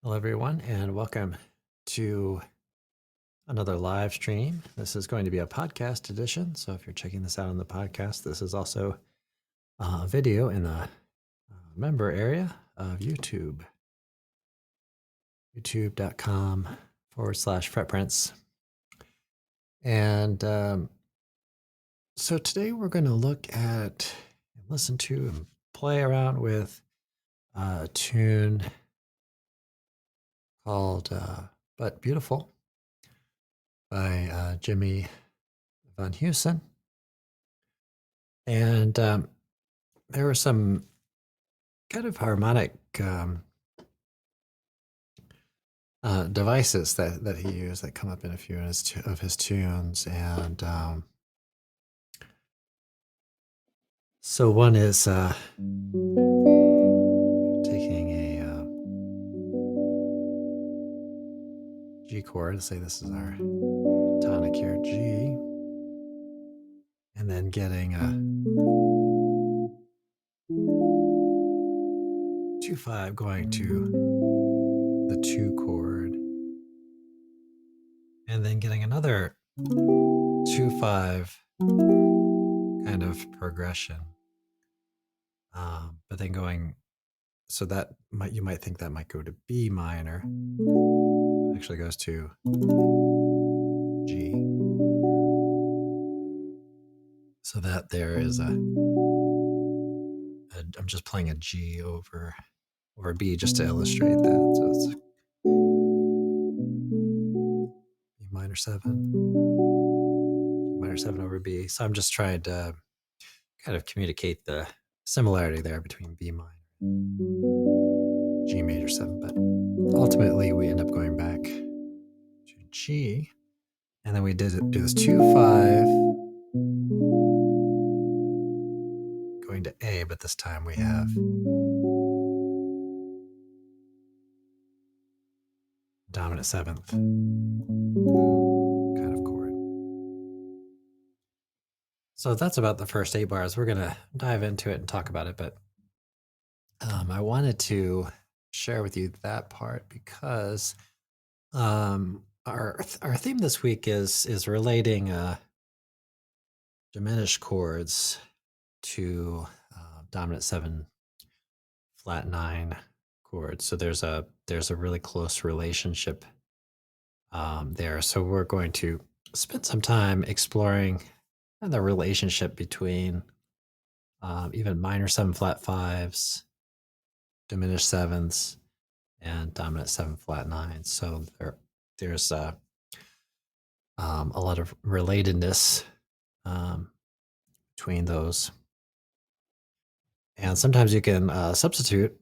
Hello, everyone, and welcome to another live stream. This is going to be a podcast edition. So, if you're checking this out on the podcast, this is also a video in the member area of YouTube, youtube.com/fretprints. And so, today we're going to look at and listen to and play around with a tune called But Beautiful by Jimmy Van Heusen. And there were some kind of harmonic devices that he used that come up in a few of his tunes. And so one is taking a G chord. Let's say this is our tonic here, G. And then getting a 2/5 going to the 2 chord. And then getting another 2/5 kind of progression. But then going, so that you might think that might go to B minor. It actually goes to G. So that there is I'm just playing a G over B just to illustrate that. So it's E minor 7, G minor 7 over B. So I'm just trying to kind of communicate the similarity there between B minor and G major 7. But ultimately, we end up going back to G. And then we do this 2/5 going to A, but this time we have dominant 7th kind of chord. So that's about the first 8 bars. We're going to dive into it and talk about it, but I wanted to share with you that part because our theme this week is relating diminished chords to dominant 7 flat 9 chords. So there's a really close relationship there. So we're going to spend some time exploring the relationship between even minor 7 flat 5s, diminished 7s, and dominant 7 flat 9s. So there's a lot of relatedness between those. And sometimes you can substitute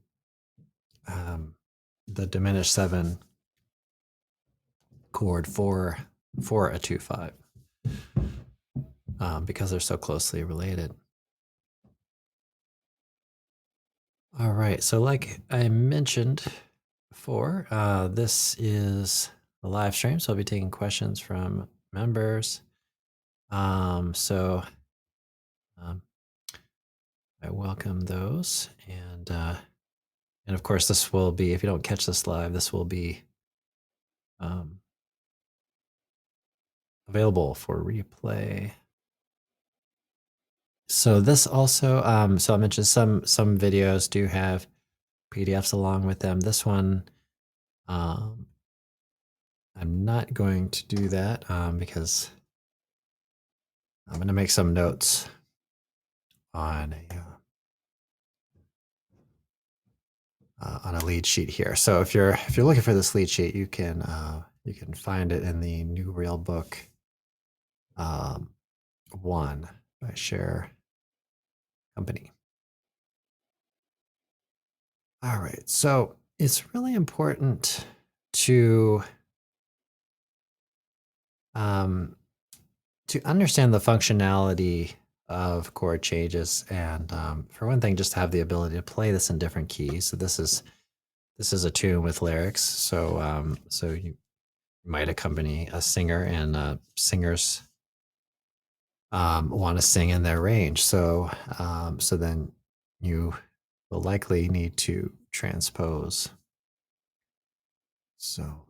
the diminished 7 chord for a 2/5 because they're so closely related. All right, so like I mentioned before, this is a live stream, so I'll be taking questions from members. So I welcome those, and of course, this will be, if you don't catch this live, this will be available for replay. So this also, so I mentioned some videos do have PDFs along with them. This one, I'm not going to do that because I'm going to make some notes on a lead sheet here. So if you're looking for this lead sheet, you can find it in the New Real Book 1 by Share Company. All right, so it's really important to understand the functionality of chord changes, and for one thing, just have the ability to play this in different keys. So this is a tune with lyrics. So so you might accompany a singer, and singers want to sing in their range. So so then you will likely need to transpose So,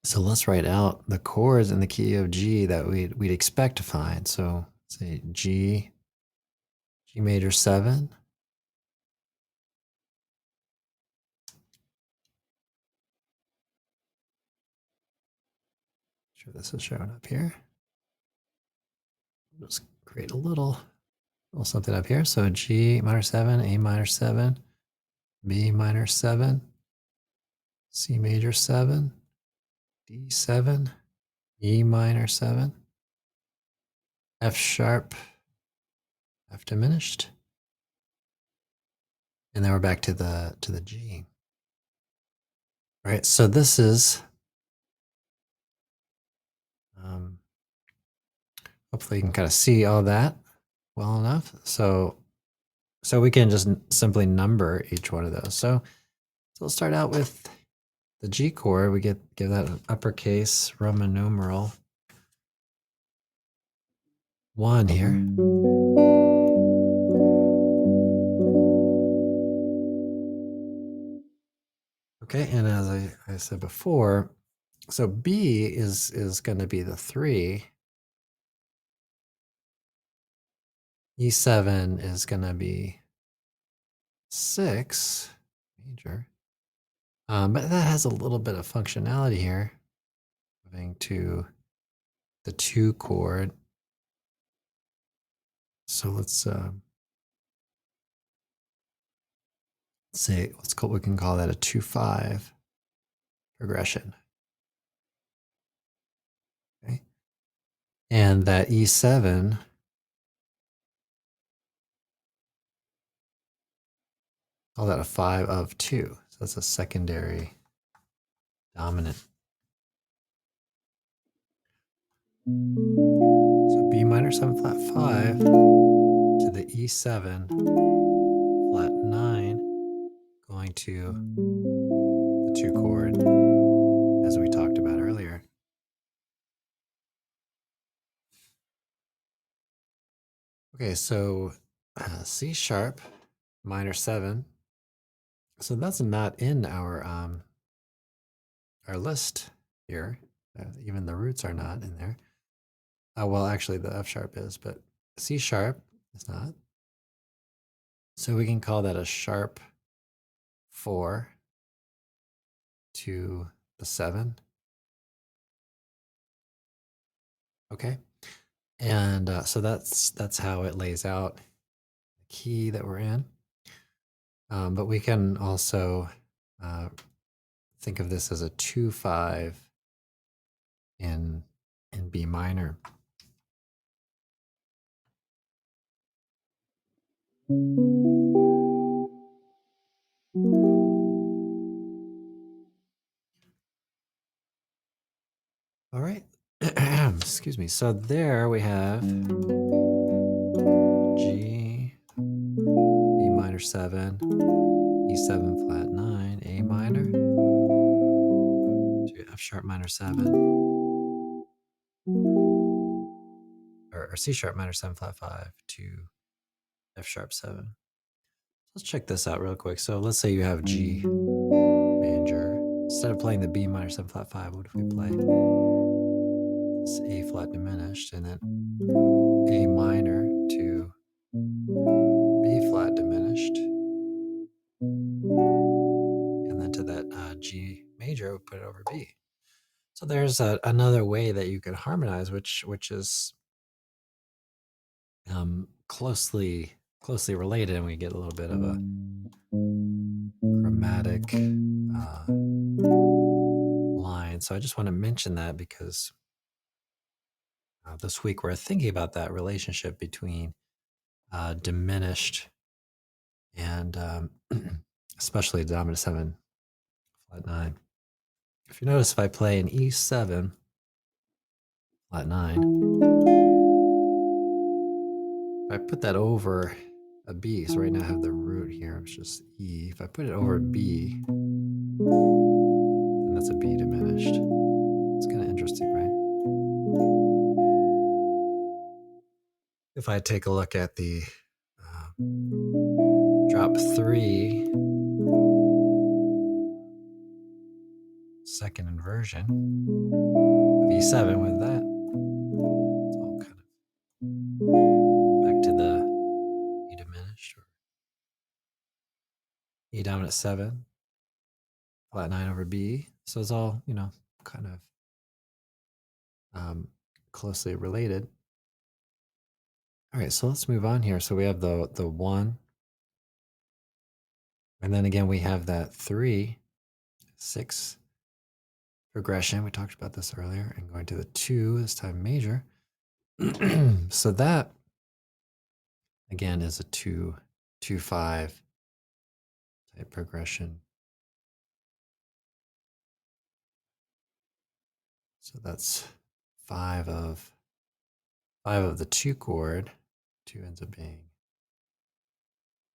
so let's write out the chords in the key of G that we'd expect to find. So say G, G major 7. Sure this is showing up here. Just create a little something up here. So G minor 7, A minor 7, B minor 7, C major 7, D 7, E minor 7, F sharp, F diminished, and then we're back to the G. All right, so this is hopefully you can kind of see all that well enough. So we can just simply number each one of those. So we'll start out with the G chord. We give that an uppercase Roman numeral 1 here. Okay, and as I said before, so B is going to be the 3. E7 is going to be 6 major. But that has a little bit of functionality here. Moving to the 2 chord. So let's say we can call that a 2-5 progression. Okay. And that E7 call that a 5 of 2. So that's a secondary dominant. So B minor 7 flat 5 to the E7 flat 9, going to the 2 chord as we talked about earlier. Okay, so C sharp minor 7. So that's not in our list here. Even the roots are not in there. Well, actually, the F sharp is, but C sharp is not. So we can call that a sharp 4 to the 7. Okay, and so that's how it lays out the key that we're in. But we can also think of this as a 2-5 in B minor. All right. Excuse me. So there we have G, B minor 7, E7 flat 9, A minor, to F sharp minor 7, or C sharp minor 7 flat 5 to F sharp 7. Let's check this out real quick. So let's say you have G major. Instead of playing the B minor 7 flat 5, what if we play this A flat diminished and then A minor to B flat diminished, and then to that G major, we put it over B. So there's another way that you can harmonize, which is closely related, and we get a little bit of a chromatic line. So I just want to mention that because this week we're thinking about that relationship between diminished and especially dominant 7 flat 9. If you notice, if I play an E7 flat 9, if I put that over a B, so right now I have the root here, it's just E. If I put it over B, then that's a B diminished. It's kind of interesting, right? If I take a look at the drop 3 second inversion of E7 with that. It's all kind of back to the E diminished or E dominant 7, flat 9 over B. So it's all, kind of closely related. All right, so let's move on here. So we have the 1. And then again, we have that 3, 6 progression. We talked about this earlier. And going to the 2, this time major. So that, again, is a 2, 2, 5 type progression. So that's 5 of the 2 chord. 2 ends up being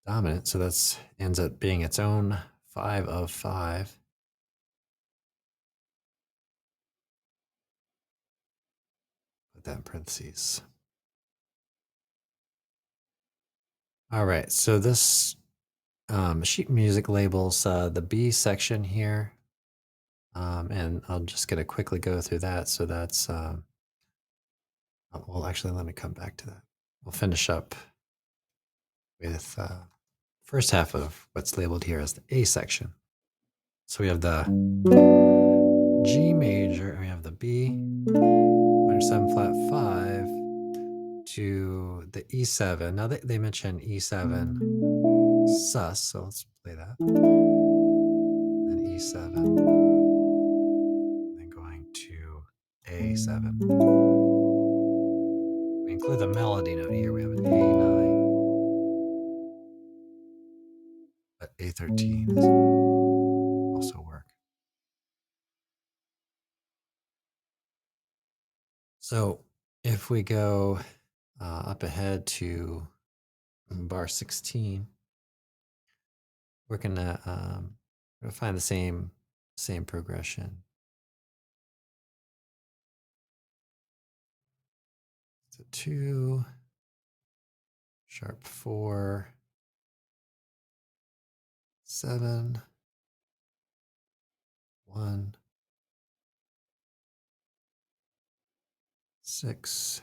dominant. So that's ends up being its own 5 of 5. Put that in parentheses. All right, so this sheet music labels the B section here, and I'm just going to quickly go through that. So that's, well, actually, let me come back to that. We'll finish up with first half of what's labeled here as the A section. So we have the G major, and we have the B, minor 7 flat 5 to the E7. Now they mention E7 sus, so let's play that. Then E7, then going to A7. We include the melody note here. We have an A9, but A13 is also work. So if we go up ahead to bar 16, we're gonna find the same progression. So 2, sharp 4, 7, 1, 6,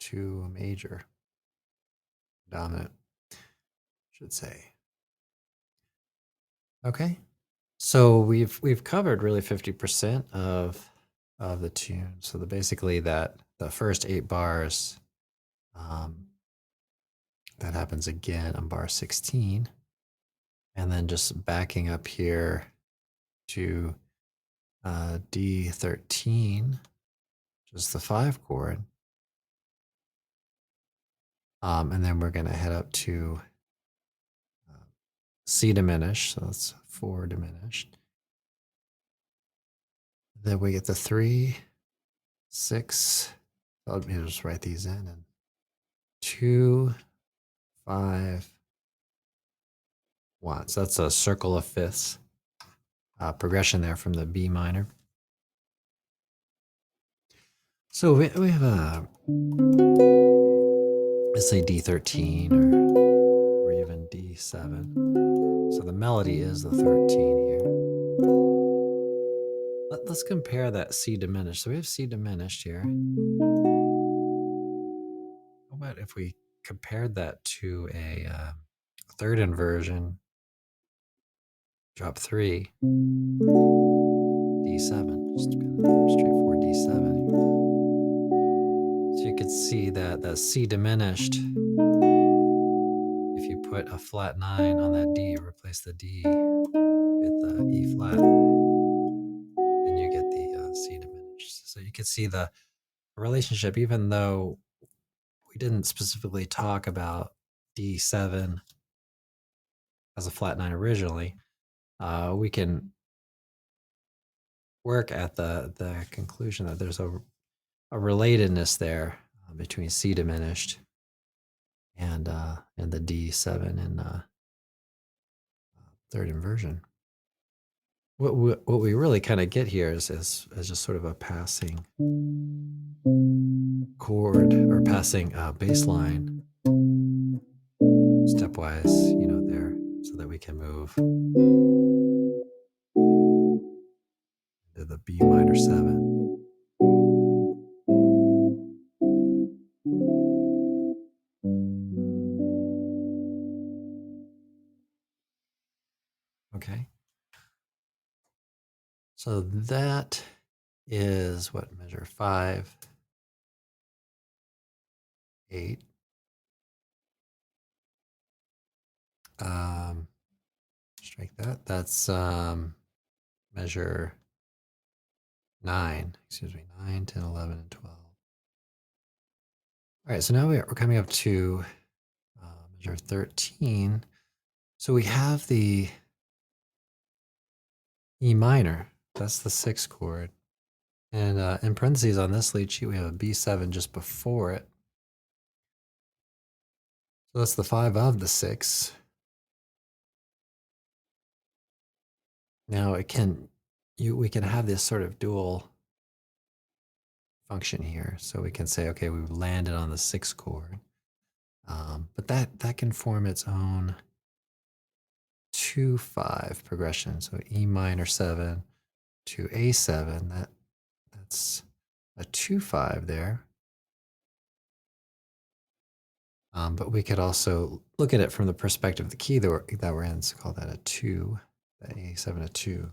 2 major, dominant, should say. Okay, so we've covered really 50% of the tune. So basically the first 8 bars, that happens again on bar 16, and then just backing up here to D13, just the 5 chord, and then we're going to head up to C diminished, so that's 4 diminished. Then we get the 3, 6. Let me just write these in, and 2, 5, 1. So that's a circle of fifths progression there from the B minor. So we have a, let's say D13 or even D7. So the melody is the 13 here. Let's compare that C diminished. So we have C diminished here. How about if we compared that to a third inversion, drop 3, D7, just kind of straightforward D7 here. So you could see that C diminished, if you put a flat 9 on that D, replace the D with the E flat, then you get the C diminished. So you could see the relationship, even though we didn't specifically talk about D7 as a flat 9 originally, we can work at the conclusion that there's a relatedness there between C diminished and the D7 in third inversion. What we really kind of get here is just sort of a passing chord or passing bass line stepwise, there, so that we can move to to the B minor 7. Okay. So that is what measure 5, 8. Strike that. That's measure 9, excuse me, 9, 10, 11, and 12. All right, so now we're coming up to measure 13. So we have the E minor. That's the 6th chord. And in parentheses on this lead sheet, we have a B7 just before it. So that's the 5 of the 6. Now we can have this sort of dual function here. So we can say, okay, we've landed on the 6th chord. But that can form its own 2-5 progression. So E minor 7 to A7, that's a 2-5 there. But we could also look at it from the perspective of the key that we're in. So call that a 2, the A7 a 2.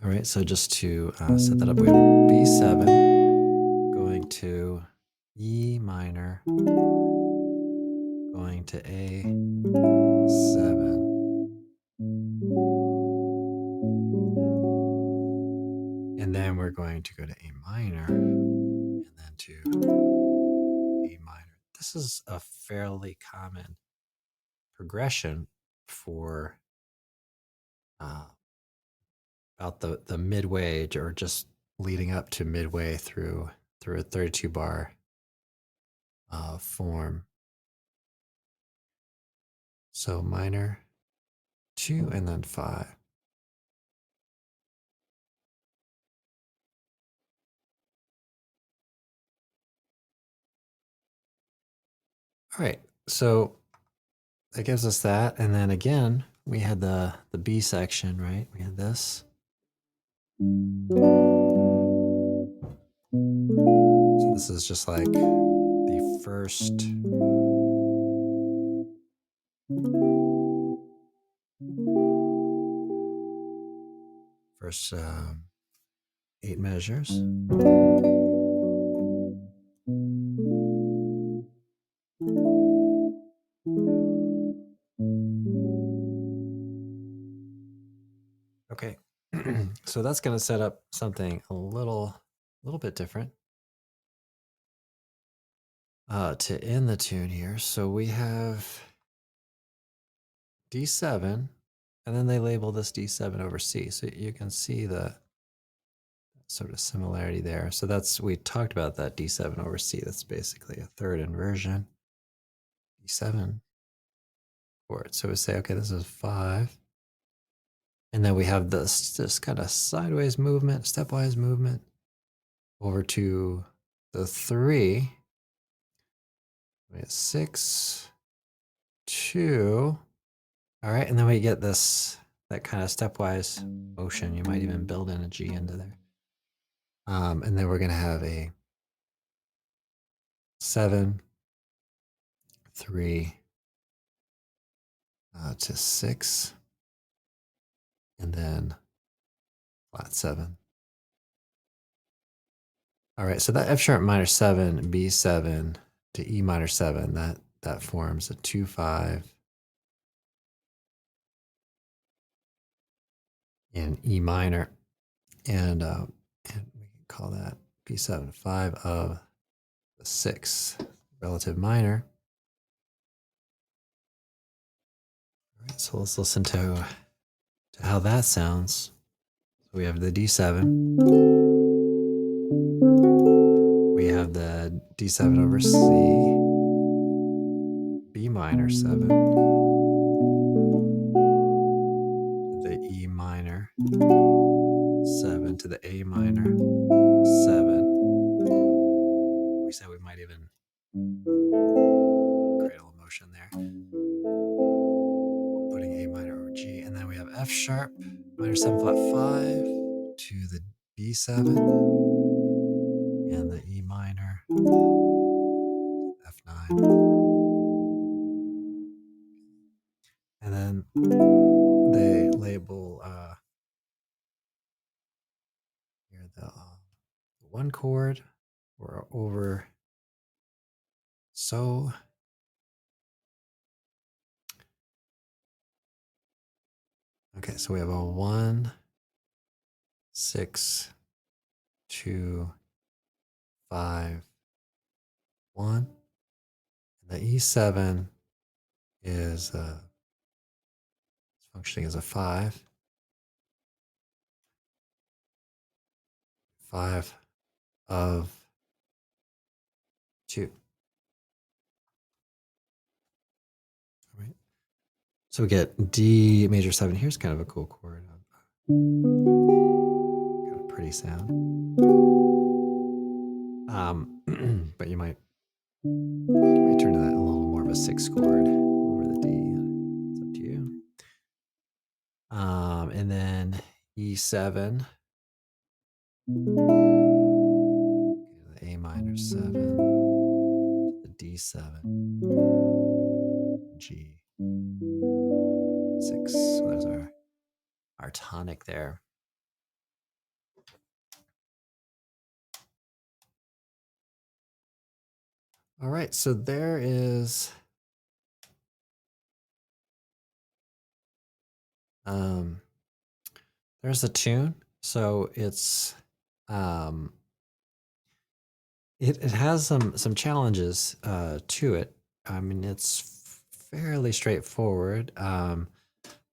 All right, so just to set that up, we have B7 going to E minor, going to A7. And then we're going to go to A minor, and then to D minor. This is a fairly common progression for about the midway, or just leading up to midway through a 32 bar form. So minor 2 and then 5. All right, so that gives us that, and then again we had the B section, right? We had this. So this is just like the first first 8 measures. Okay, so that's going to set up something a little bit different to end the tune here. So we have D7, and then they label this D7 over C. So you can see the sort of similarity there. So we talked about that D7 over C. That's basically a third inversion. D7 chord. So we say, okay, this is 5. And then we have this kind of sideways movement, stepwise movement over to the 3. We have 6, 2. All right, and then we get that kind of stepwise motion. You might even build in a G into there. And then we're going to have a 7, 3 to 6, and then flat 7. All right, so that F sharp minor 7, B7 to E minor 7, that forms a 2-5 in E minor, and we can call that B7 5 of the 6th relative minor. All right, so let's listen to how that sounds. So we have the D7. We have the D7 over C, B minor 7, the E minor 7 to the A minor 7. We said we might even create a little motion there, putting A minor over G, and then we have F sharp minor 7 flat 5 to the B7 and the E minor, F9. And then they label here the one chord or over so. Okay, so we have a 1, 6, 2, 5, 1. And the E7 is functioning as a 5, 5 of 2. All right. So we get D major 7. Here's kind of a cool chord. Kind of pretty sound. But you might turn to that a little more of a 6 chord over the D. It's up to you. And then E7, the A minor 7, the D7, G6. So there's our tonic there. All right, so there's a tune. So it's it has some challenges to it. I mean, it's fairly straightforward,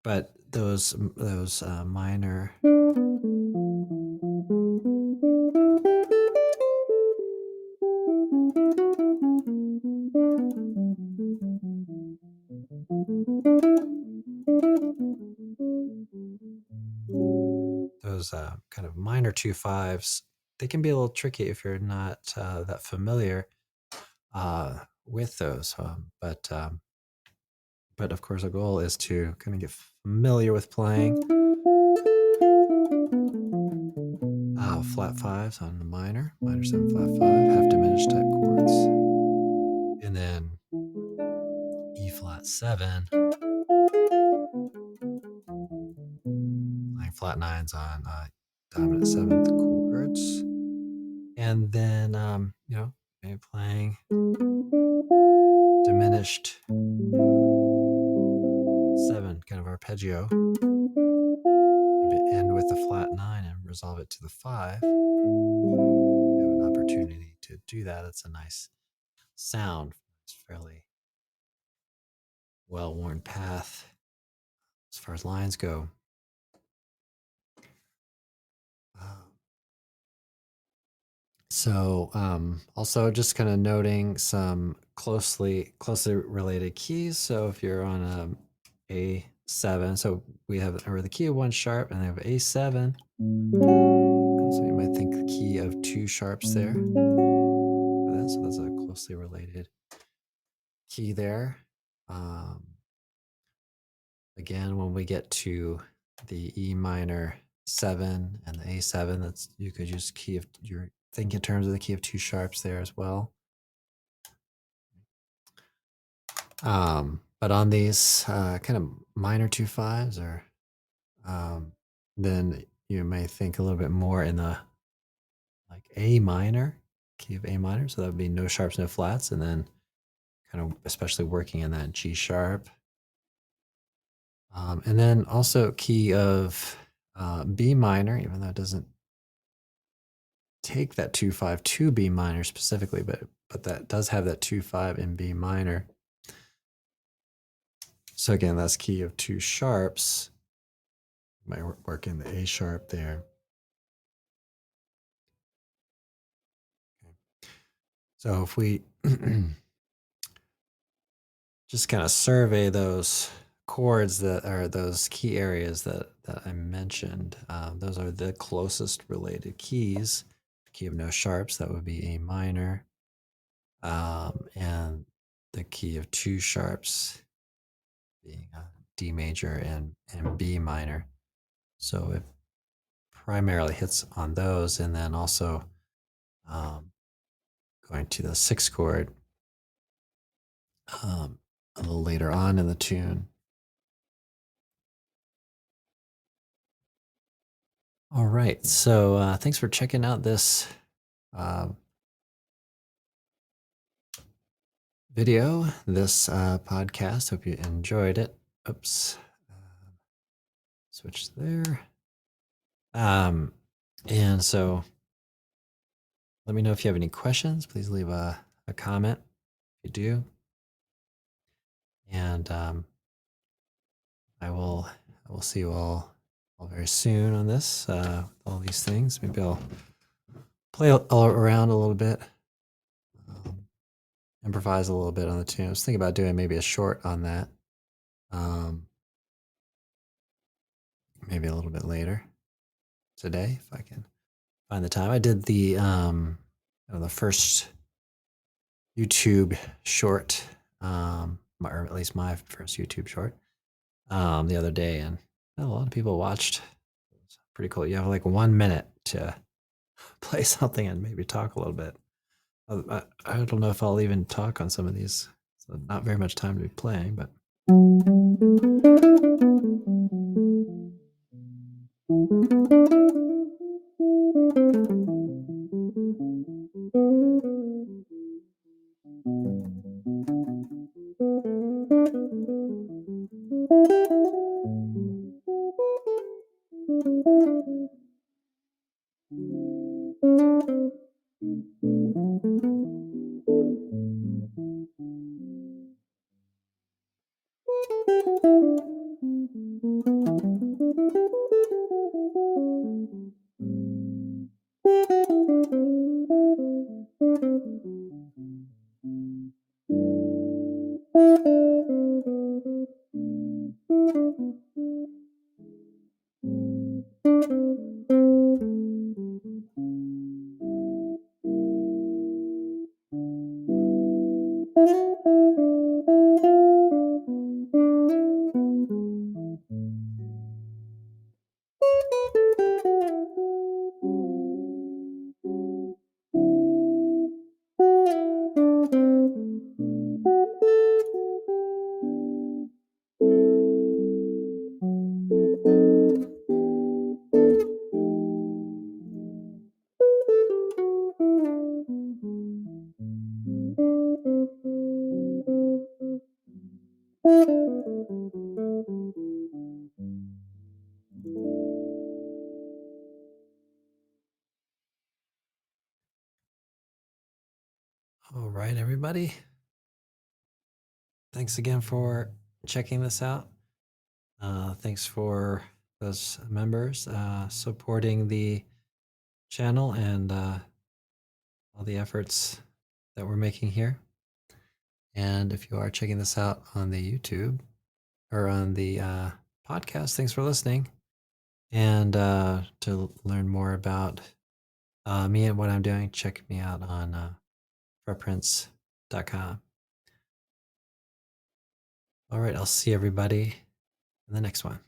but those minor. Those kind of minor 2/5s, they can be a little tricky if you're not that familiar with those. But of course, our goal is to kind of get familiar with playing flat 5s on the minor 7 flat 5, half diminished type chords, and then E flat 7, playing flat 9s on dominant 7th chords, and then maybe playing diminished 7, kind of arpeggio, maybe end with the flat 9 and resolve it to the 5. You have an opportunity to do that. It's a nice sound. It's fairly well-worn path as far as lines go. So also just kind of noting some closely related keys. So if you're on A7, so we have the key of 1 sharp and they have A7. So you might think the key of 2 sharps there. So that's a closely related key there. Again, when we get to the E minor 7 and the A7, that's you could use key of your think in terms of the key of 2 sharps there as well. But on these kind of minor 2/5s, or then you may think a little bit more in the like A minor, key of A minor. So that would be no sharps, no flats, and then kind of especially working in that G sharp. And then also key of B minor, even though it doesn't take that 2/5 to B minor specifically, but that does have that 2/5 in B minor. So again, that's key of 2 sharps. Might work in the A sharp there. Okay. So if we just kind of survey those chords that are those key areas that I mentioned, those are the closest related keys. Key of no sharps, that would be A minor, and the key of 2 sharps being D major and B minor. So it primarily hits on those, and then also um, going to the sixth chord a little later on in the tune. All right, so thanks for checking out this uh, video, this podcast. Hope you enjoyed it. Oops, switch there. Um, and so let me know if you have any questions. Please leave a comment if you do. And I will see you all very soon on this, all these things. Maybe I'll play all around a little bit, um, improvise a little bit on the tune. I was thinking about doing maybe a short on that, um, maybe a little bit later today if I can find the time. I did the first YouTube short, or at least my first YouTube short, the other day, and a lot of people watched. It's pretty cool. You have like 1 minute to play something and maybe talk a little bit. I don't know if I'll even talk on some of these. So not very much time to be playing, but. All right, everybody. Thanks again for checking this out. Thanks for those members supporting the channel and all the efforts that we're making here. And if you are checking this out on the YouTube or on the podcast, thanks for listening. And to learn more about me and what I'm doing, check me out on fretprints.com. All right, I'll see everybody in the next one.